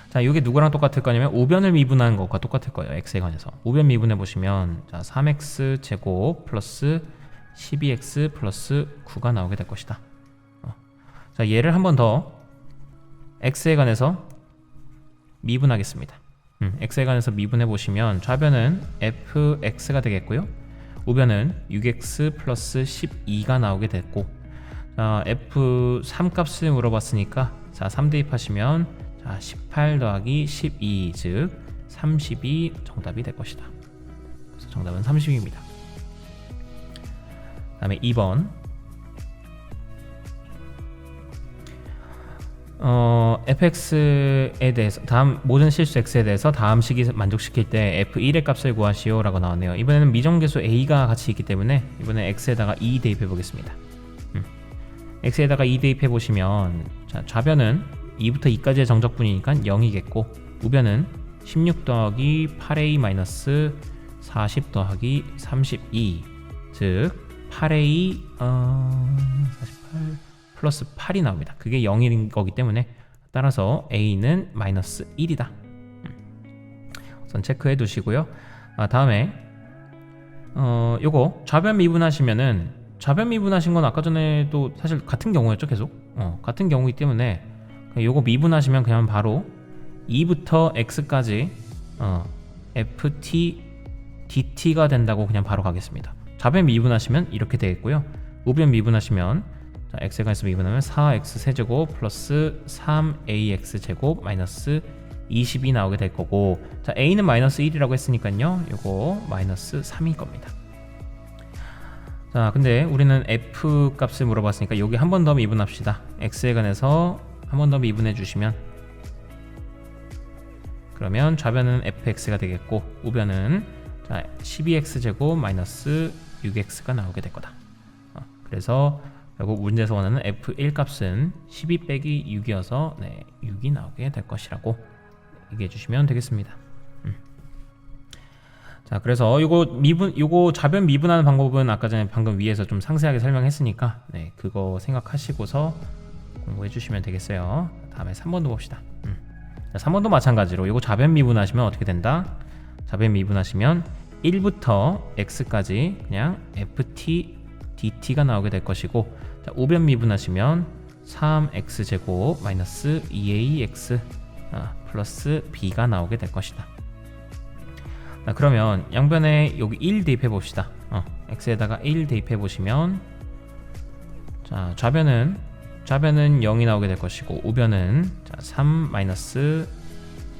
S1: 자, 이게 누구랑 똑같을 거냐면 우변을 미분한 것과 똑같을 거예요. x에 관해서 우변 미분해 보시면 자 3x 제곱 플러스 12x 플러스 9가 나오게 될 것이다. 자, 얘를 한 번 더 x에 관해서 미분하겠습니다. x에 관해서 미분해 보시면 좌변은 fx가 되겠고요. 우변은 6x 플러스 12가 나오게 됐고, 자 f3 값을 물어봤으니까 자 3 대입하시면 자 18 더하기 12 즉 32 정답이 될 것이다. 그래서 정답은 30입니다. 그 다음에 2번 fx에 대해서 다음 모든 실수 x에 대해서 다음 식이 만족시킬 때 f1의 값을 구하시오 라고 나왔네요. 이번에는 미정계수 a가 같이 있기 때문에 이번에 x에다가 2 대입해 보겠습니다. x에다가 2 대입해 보시면 자 좌변은 2부터 2까지의 정적분이니까 0이겠고 우변은 16 더하기 8a 마이너스 40 더하기 32 즉 8a 48 플러스 8이 나옵니다. 그게 0인 거기 때문에 따라서 a는 마이너스 1이다. 우선 체크해 두시고요. 다음에 요거 좌변 미분하시면은 좌변 미분하신 건 아까 전에도 사실 같은 경우였죠. 계속 같은 경우이기 때문에 요거 미분하시면 그냥 바로 2부터 x까지 ft dt가 된다고 그냥 바로 가겠습니다. 좌변 미분하시면 이렇게 되겠고요. 우변 미분하시면 자, x에 관해서 미분하면 4x 세제곱 플러스 3ax 제곱 마이너스 20이 나오게 될 거고, 자 a는 마이너스 1이라고 했으니까요 요거 마이너스 3일 겁니다. 자 근데 우리는 f 값을 물어봤으니까 여기 한 번 더 미분합시다. x에 관해서 한 번 더 미분해 주시면 그러면 좌변은 fx가 되겠고 우변은 자 12x 제곱 마이너스 6x가 나오게 될 거다. 그래서 결국 문제에서 원하는 f1 값은 12 빼기 6이어서 네, 6이 나오게 될 것이라고 얘기해 주시면 되겠습니다. 자, 그래서 요거 좌변 미분하는 방법은 아까 전에 방금 위에서 좀 상세하게 설명했으니까 네, 그거 생각하시고서 공부해 주시면 되겠어요. 다음에 3번도 봅시다. 자, 3번도 마찬가지로 요거 좌변 미분하시면 어떻게 된다? 좌변 미분하시면 1부터 x까지 그냥 ft dt가 나오게 될 것이고, 자, 우변 미분하시면 3x 제곱 마이너스 2ax 플러스 b가 나오게 될 것이다. 자, 그러면 양변에 여기 1 대입해 봅시다. x에다가 1 대입해 보시면 자 좌변은 0이 나오게 될 것이고 우변은 자, 3 마이너스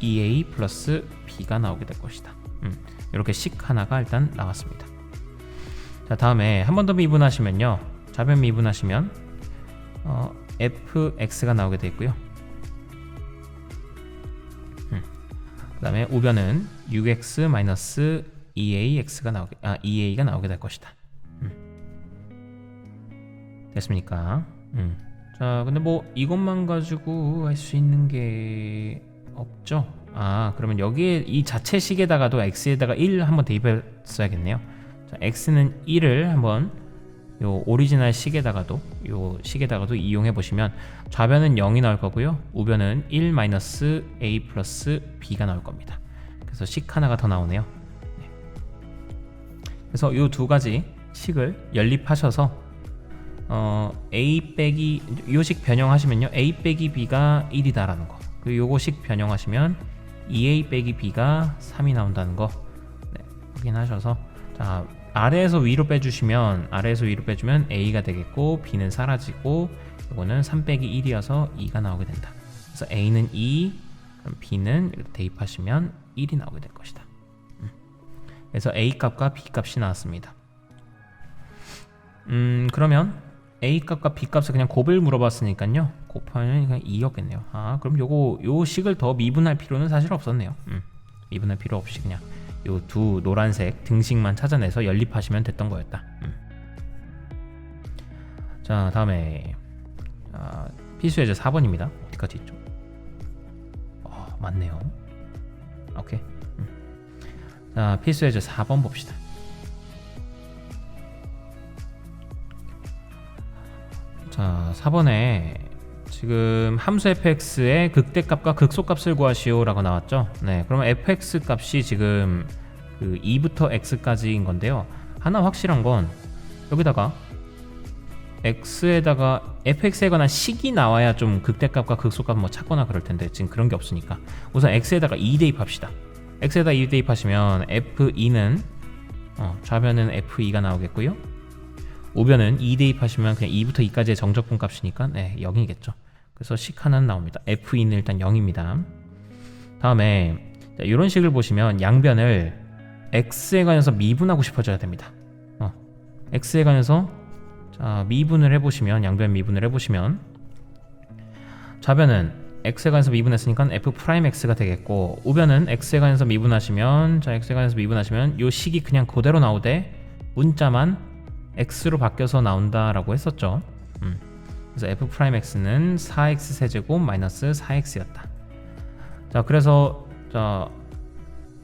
S1: 2a 플러스 b가 나오게 될 것이다. 이렇게 식 하나가 일단 나왔습니다. 자 다음에 한 번 더 미분하시면요 좌변 미분하시면 fx가 나오게 되고요. 그 다음에 우변은 6x 마이너스 EAX가 EA가 나오게 될 것이다. 됐습니까? 자, 근데 뭐 이것만 가지고 할 수 있는 게 없죠. 그러면 여기에 이 자체 식에다가도 x에다가 1 한번 대입했어야겠네요. 자, x는 1을 한번 요 오리지널 식에다가도 이용해 보시면 좌변은 0이 나올 거고요. 우변은 1 마이너스 a 플러스 b가 나올 겁니다. 그래서 식 하나가 더 나오네요. 네. 그래서 요 두 가지 식을 연립하셔서 a 빼기 요 식 변형하시면요, a 빼기 b가 1이다라는 거, 그리고 요거식 변형하시면 2a 빼기 b가 3이 나온다는 거, 네, 확인하셔서, 자, 아래에서 위로 빼주면 a가 되겠고 b는 사라지고 요거는 3 빼기 1이어서 2가 나오게 된다. 그래서 a는 2, 그럼 b는 이렇게 대입하시면 1이 나오게 될 것이다. 그래서 a 값과 b 값이 나왔습니다. 그러면 a 값과 b 값을 그냥 곱을 물어봤으니까요, 곱하면 그냥 2였겠네요. 그럼 요 식을 더 미분할 필요는 사실 없었네요. 미분할 필요 없이 그냥 요 두 노란색 등식만 찾아내서 연립하시면 됐던 거였다. 자, 다음에 필수예제 4번입니다. 어디까지 있죠? 맞네요. 오케이. 자, 필수예제 4번 봅시다. 자, 4번에 지금 함수 fx의 극대값과 극소값을 구하시오 라고 나왔죠. 네, 그러면 fx 값이 지금 그 2부터 x까지인 건데요, 하나 확실한 건 여기다가 x에다가 fx에 관한 식이 나와야 좀 극대값과 극소값 뭐 찾거나 그럴 텐데 지금 그런 게 없으니까 우선 x에다가 2 대입합시다. x에다 2 대입하시면 f2는 좌변은 f2가 나오겠고요, 우변은 2 대입하시면 그냥 2부터 2까지의 정적분 값이니까 0이겠죠. 그래서 식 하나는 나옵니다. f2는 일단 0입니다. 다음에 이런 식을 보시면 양변을 x에 관해서 미분하고 싶어져야 됩니다. x에 관해서 미분을 해보시면, 양변 미분을 해보시면 좌변은 x에 관해서 미분했으니까 f'x가 되겠고, 우변은 x에 관해서 미분하시면, x에 관해서 미분하시면 요 식이 그냥 그대로 나오되 문자만 x로 바뀌어서 나온다라고 했었죠. 그래서 f'x는 4x 세제곱 마이너스 4x였다. 자, 그래서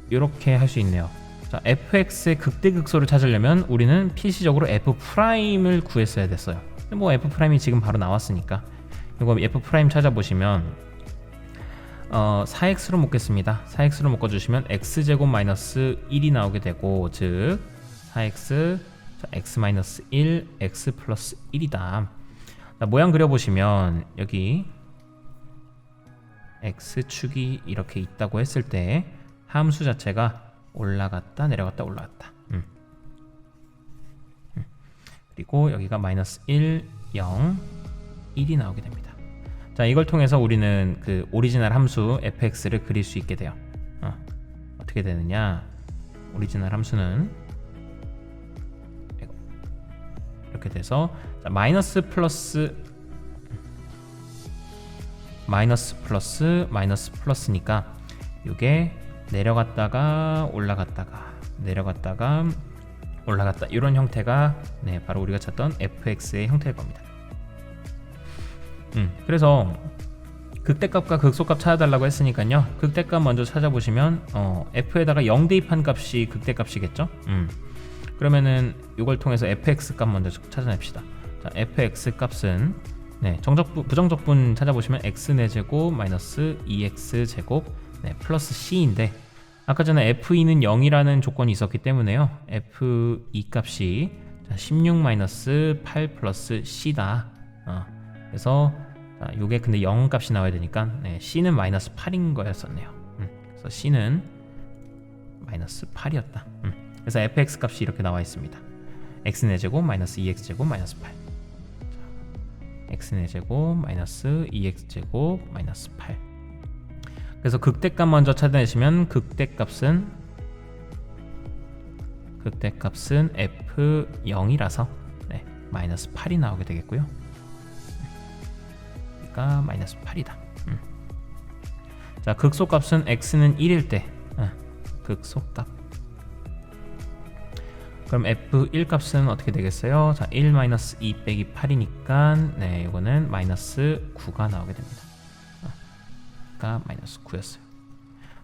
S1: 이렇게 할 수 있네요. 자, fx의 극대극소를 찾으려면 우리는 필시적으로 f'을 구했어야 됐어요. 뭐 f'이 지금 바로 나왔으니까 이거 f' 찾아보시면 4x로 묶겠습니다. 4x로 묶어주시면 x제곱 마이너스 1이 나오게 되고, 즉 4x x 마이너스 1 x 플러스 1이다. 모양 그려보시면 여기 x축이 이렇게 있다고 했을 때 함수 자체가 올라갔다 내려갔다 올라갔다. 그리고 여기가 마이너스 1, 0, 1이 나오게 됩니다. 자, 이걸 통해서 우리는 그 오리지널 함수 fx를 그릴 수 있게 돼요. 어떻게 되느냐, 오리지널 함수는 이렇게 돼서, 자, 마이너스 플러스니까 이게 내려갔다가 올라갔다가 내려갔다가 올라갔다, 이런 형태가 바로 우리가 찾던 fx의 형태일 겁니다. 그래서 극대값과 극소값 찾아달라고 했으니까요, 극대값 먼저 찾아보시면 f에다가 0 대입한 값이 극대값이겠죠. 그러면은 이걸 통해서 fx 값 먼저 찾아냅시다. 자, fx 값은 부정적분 찾아보시면 x 4제곱 마이너스 2x 제곱 플러스 c인데, 아까 전에 f2는 0이라는 조건이 있었기 때문에요, f2 값이 16 마이너스 8 플러스 c다. 그래서 요게 근데 0 값이 나와야 되니까 c는 마이너스 8인 거였었네요. 그래서 c는 마이너스 8이었다. 그래서 fx 값이 이렇게 나와 있습니다. x 4제곱 마이너스 2x제곱 마이너스 8. x 4제곱 마이너스 2x제곱 마이너스 8. 그래서 극대값 먼저 찾아내시면 극대값은 f0이라서 마이너스 8이 나오게 되겠고요. 그러니까 마이너스 8이다. 자, 극소값은 x는 1일 때 극소값 그럼 f1 값은 어떻게 되겠어요? 자, 1 마이너스 2 빼기 8이니까 네, 이거는 마이너스 9가 나오게 됩니다. 가 마이너스 9였어요.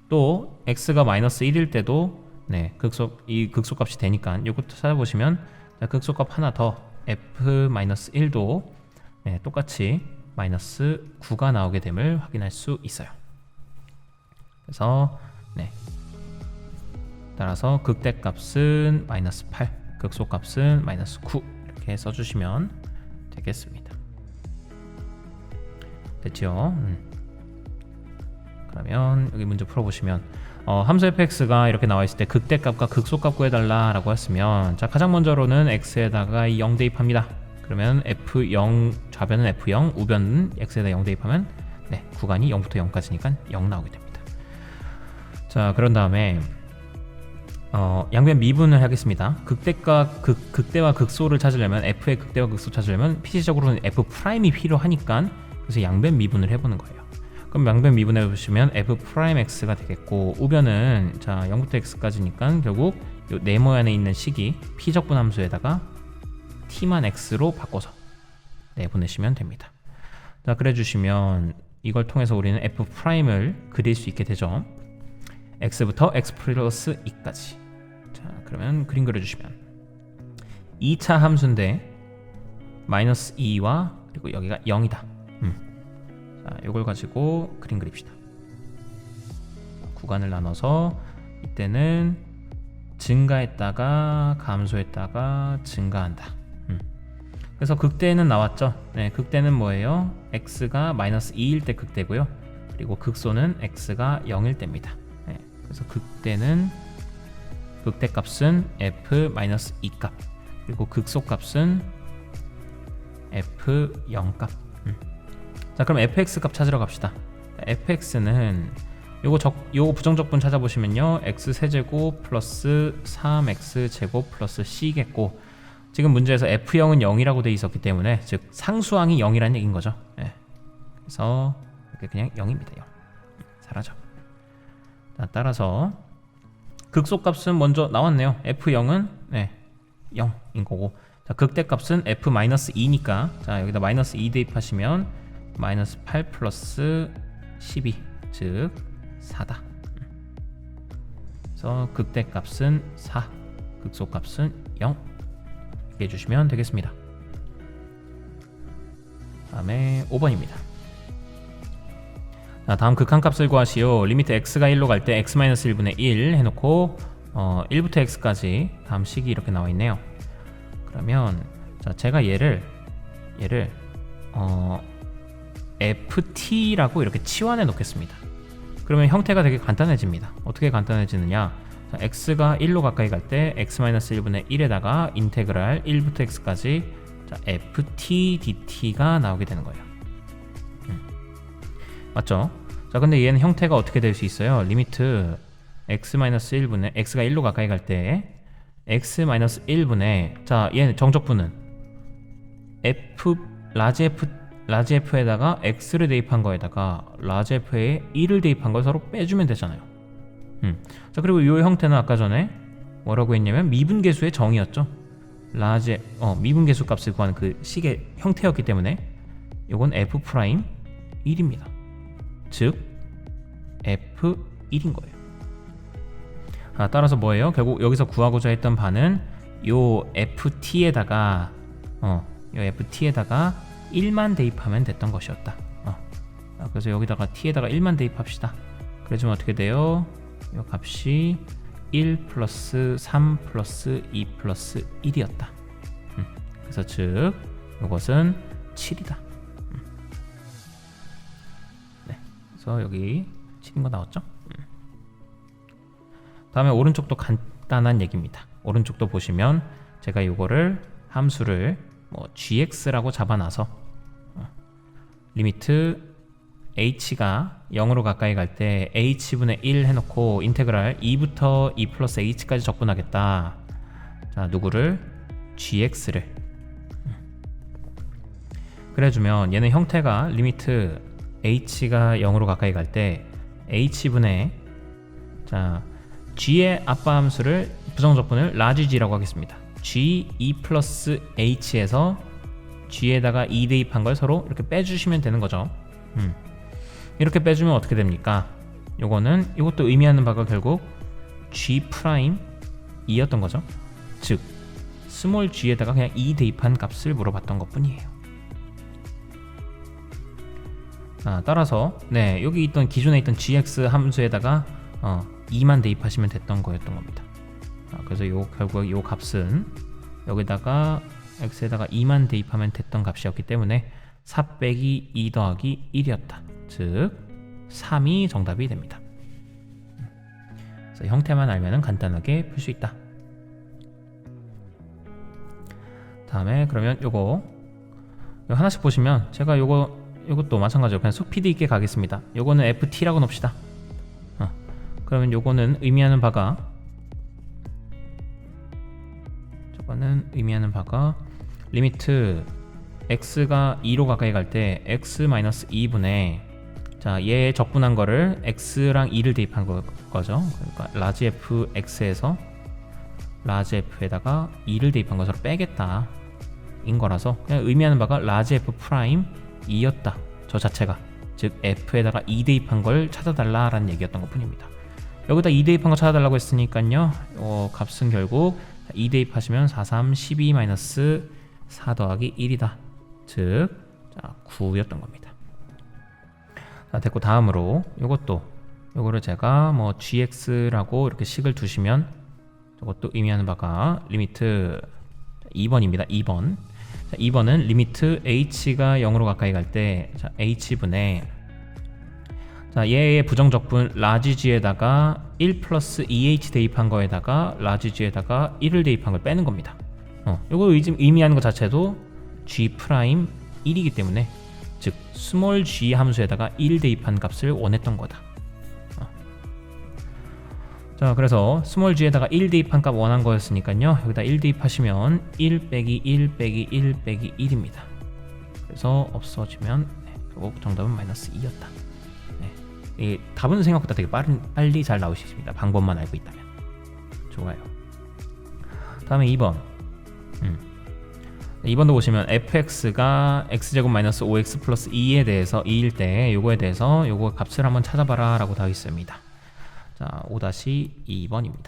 S1: 또 x가 마이너스 1일 때도 네, 극소값이 되니까 이것도 찾아보시면 자, 극소값 하나 더 f-1도 네, 똑같이 마이너스 9가 나오게 됨을 확인할 수 있어요. 그래서 네, 따라서 극대값은 마이너스 8, 극소값은 마이너스 9 이렇게 써주시면 되겠습니다. 됐죠? 그러면 여기 문제 풀어보시면 함수 fx가 이렇게 나와 있을 때 극대값과 극소값 구해달라 라고 했으면 자, 가장 먼저로는 x에다가 0 대입합니다. 그러면 f0 좌변은 f0, 우변은 x에다 0 대입하면 네, 구간이 0부터 0까지니까 0 나오게 됩니다. 자, 그런 다음에 양변 미분을 하겠습니다. 극대와 극소를 찾으려면 f의 극대와 극소 찾으려면 필수적으로는 f'이 필요하니까 그래서 양변 미분을 해보는 거예요. 그럼 양변 미분해 보시면 f'x가 되겠고 우변은 자 0부터 x까지니까 결국 요 네모 안에 있는 식이 피적분 함수에다가 t만 x로 바꿔서 내보내시면 됩니다. 자, 그래 주시면 이걸 통해서 우리는 f'을 그릴 수 있게 되죠. x부터 x 플러스 2까지. 자, 그러면 그림 그려주시면 2차 함수인데 마이너스 2와 그리고 여기가 0이다. 자, 이걸 가지고 그림 그립시다. 구간을 나눠서 이때는 증가했다가 감소했다가 증가한다. 그래서 극대는 나왔죠. 네, 극대는 뭐예요? x가 마이너스 2일 때 극대고요. 그리고 극소는 x가 0일 때입니다. 네, 그래서 극대값은 f-2 값, 그리고 극소값은 f0 값. 자, 그럼 fx 값 찾으러 갑시다. fx는 요거 부정적분 찾아보시면요, x 세제곱 플러스 3x 제곱 플러스 c겠고 지금 문제에서 f0은 0이라고 돼 있었기 때문에 즉 상수항이 0이라는 얘기인 거죠. 네. 그래서 이렇게 그냥 0입니다. 0 사라져. 자, 따라서 극소값은 먼저 나왔네요. f0은 네, 0인 거고, 자, 극대값은 f-2니까 자, 여기다 마이너스 2 대입하시면 마이너스 8 플러스 12 즉 4다. 그래서 극대값은 4, 극소값은 0 이렇게 해주시면 되겠습니다. 다음에 5번입니다. 자, 다음 극한값을 구하시오. 리미트 x가 1로 갈 때 x-1분의 1 해놓고 1부터 x까지 다음 식이 이렇게 나와 있네요. 그러면 자, 제가 얘를 ft라고 이렇게 치환해 놓겠습니다. 그러면 형태가 되게 간단해집니다. 어떻게 간단해지느냐? 자, x가 1로 가까이 갈 때 x-1분의 1에다가 인테그랄 1부터 x까지 자, ft dt가 나오게 되는 거예요. 맞죠? 자, 근데 얘는 형태가 어떻게 될 수 있어요? 리미트 x-1분의 x가 1로 가까이 갈 때 x-1분의 자, 얘는 정적분은 라지 f에다가 x를 대입한 거에다가 라지 f에 1을 대입한 걸 서로 빼주면 되잖아요. 자, 그리고 이 형태는 아까 전에 뭐라고 했냐면 미분계수의 정의였죠. 미분계수 값을 구하는 그 식의 형태였기 때문에 이건 f'1입니다. 즉 f1인 거예요. 따라서 뭐예요? 결국 여기서 구하고자 했던 바는 요 ft에다가 요 ft에다가 1만 대입하면 됐던 것이었다. 그래서 여기다가 t에다가 1만 대입합시다. 그래주면 어떻게 돼요? 이 값이 1 플러스 3 플러스 2 플러스 1이었다. 그래서 즉 이것은 7이다. 네, 그래서 여기 7인 거 나왔죠? 다음에 오른쪽도 간단한 얘기입니다. 오른쪽도 보시면 제가 이거를 함수를 gx라고 잡아놔서 리미트 h가 0으로 가까이 갈 때 h분의 1 해놓고 인테그랄 2부터 2 플러스 h까지 적분하겠다. 자, 누구를? gx를 그래주면 얘는 형태가 리미트 h가 0으로 가까이 갈 때 h분의 자 g의 아빠 함수를 부정적분을 large g라고 하겠습니다. g e 플러스 h에서 g에다가 2 대입한 걸 서로 이렇게 빼주시면 되는 거죠. 이렇게 빼주면 어떻게 됩니까? 요거는 이것도 의미하는 바가 결국 g 프라임 2였던 거죠. 즉 스몰 g에다가 그냥 2 대입한 값을 물어봤던 것 뿐이에요. 따라서 네, 여기 있던 기존에 있던 gx 함수에다가 2만 대입하시면 됐던 거였던 겁니다. 그래서 결국 요 값은 여기다가 x에다가 2만 대입하면 됐던 값이었기 때문에 4 빼기 2 더하기 1이었다. 즉 3이 정답이 됩니다. 그래서 형태만 알면 간단하게 풀 수 있다. 다음에 그러면 요거 하나씩 보시면 제가 요것도 마찬가지로 그냥 스피드 있게 가겠습니다. 요거는 ft라고 놓읍시다. 그러면 요거는 의미하는 바가 리미트 x가 2로 가까이 갈 때 x-2분의 자, 얘 적분한 거를 x랑 2를 대입한 거죠. 그러니까 large f x에서 large f에다가 2를 대입한 것으로 빼겠다 인 거라서 그냥 의미하는 바가 large f 프라임 2였다. 저 자체가 즉 f에다가 2 대입한 걸 찾아달라라는 얘기였던 것 뿐입니다. 여기다 2 대입한 거 찾아달라고 했으니까요. 값은 결국 2 대입하시면 4, 3, 12 마이너스 4 더하기 1이다. 즉 9였던 겁니다. 자, 됐고 다음으로 요거를 제가 뭐 gx라고 이렇게 식을 두시면 저것도 의미하는 바가 리미트 2번입니다. 2번. 자, 2번은 리미트 h가 0으로 가까이 갈 때 h분의 자, 얘의 부정적분 large g에다가 1 플러스 2h 대입한 거에다가 large g에다가 1을 대입한 걸 빼는 겁니다. 요거 의미하는 것 자체도 g 프라임 1이기 때문에 즉 스몰 g 함수에다가 1 대입한 값을 원했던 거다. 자, 그래서 스몰 g에다가 1 대입한 값 원한 거였으니까요. 여기다 1 대입하시면 1 빼기 1 빼기 1 빼기 1입니다. 그래서 없어지면 결국 정답은 마이너스 2였다. 이 답은 생각보다 되게 빨리 잘 나오시십니다. 방법만 알고 있다면. 좋아요. 다음에 2번. 2번도 보시면 fx가 x제곱 마이너스 5x 플러스 2에 대해서 2일 때 요거에 대해서 요거 값을 한번 찾아봐라 라고 되어 있습니다. 자, 5-2번입니다.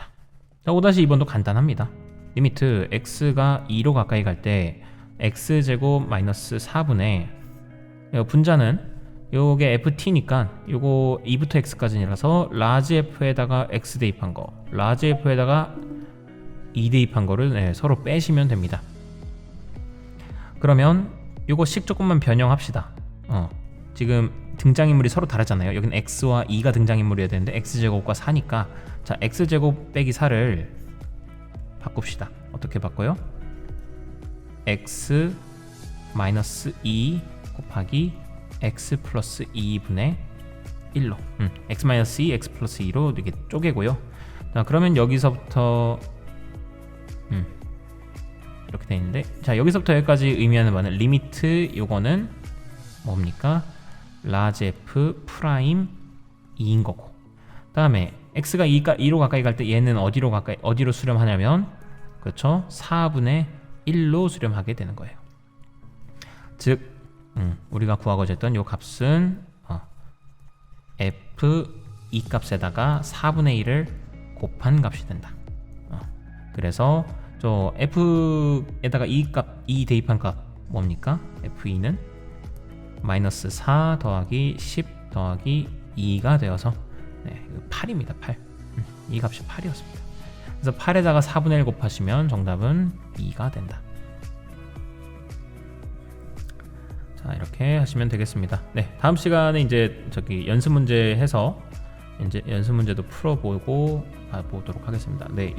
S1: 자, 5-2번도 간단합니다. 리미트 x가 2로 가까이 갈 때 x제곱 마이너스 4분의 분자는 요게 ft니까 요거 2부터 x까지라서 large f에다가 x 대입한 거, large f에다가 2 대입한 거를 서로 빼시면 됩니다. 그러면 요거 식 조금만 변형합시다. 지금 등장인물이 서로 다르잖아요. 여기는 x와 2가 등장인물이어야 되는데 x제곱과 4니까 자, x제곱 빼기 4를 바꿉시다. 어떻게 바꿔요? x 마이너스 2 곱하기 x 플러스 2분의 1로 x 마이너스 2, x 플러스 2로 이렇게 쪼개고요. 자, 그러면 여기서부터 이렇게 돼 있는데 자, 여기서부터 여기까지 의미하는 바는 리미트 요거는 뭡니까? large f 프라임 2인 거고 다음에 x가 2로 가까이 갈 때 얘는 어디로 수렴하냐면 그렇죠? 4분의 1로 수렴하게 되는 거예요. 즉 우리가 구하고자 했던 요 값은 f 이 값에다가 4분의 1을 곱한 값이 된다. 그래서 저 f에다가 이 대입한 값 뭡니까? f2는 마이너스 4 더하기 10 더하기 2가 되어서 8입니다. 8. 이 값이 8이었습니다. 그래서 8에다가 4분의 1 곱하시면 정답은 2가 된다. 자, 이렇게 하시면 되겠습니다. 네, 다음 시간에 이제 연습 문제 해서 이제 연습 문제도 풀어보고 가보도록 하겠습니다. 네,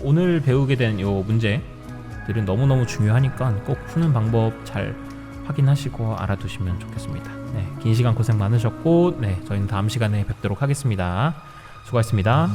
S1: 오늘 배우게 된 요 문제들은 너무너무 중요하니까 꼭 푸는 방법 잘 확인하시고 알아두시면 좋겠습니다. 네, 긴 시간 고생 많으셨고, 네, 저희는 다음 시간에 뵙도록 하겠습니다. 수고하셨습니다.